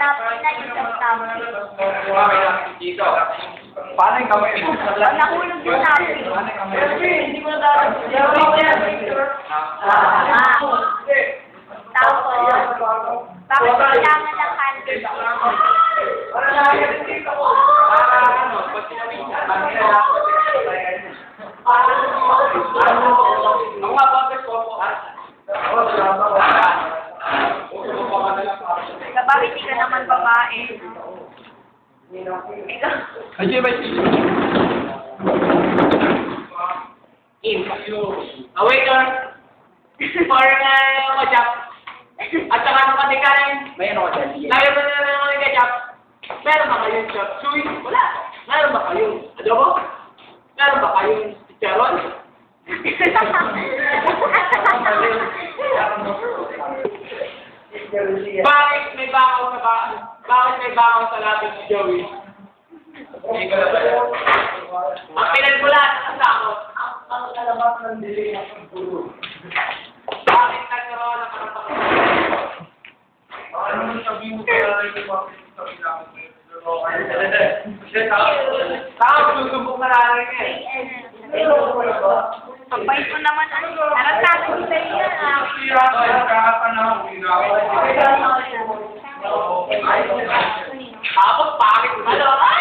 Tapos na yung tapos. Dito. Paano yung kamay mo? Pag nahulog yung tapos. Hindi mo na dapat. Tapos, bakit kailangan ng candle? Bakit hindi ka naman babae? Ay, ba Waiter! For majap. At saka ng katikanin. may ano ka dyan? Lalo mo na ng ketchup. Meron ba kayong chop suey? Wala. Meron ba kayong adobo? Meron ba kayong chicharon? Bakit may bakaw sa Bakit may bakaw sa labi ni Joey? Ang pinagbulat sa sakot. Ang kalabas ng dilim ng pulo. Bakit nagkaroon ng karapakan? Ano mo sabihin mo kaya rin yung bakit sabihin namin? Tao, susubok na lang eh. Pagpahit mo naman, naratasan kita yan. Tapos, bakit? Ano?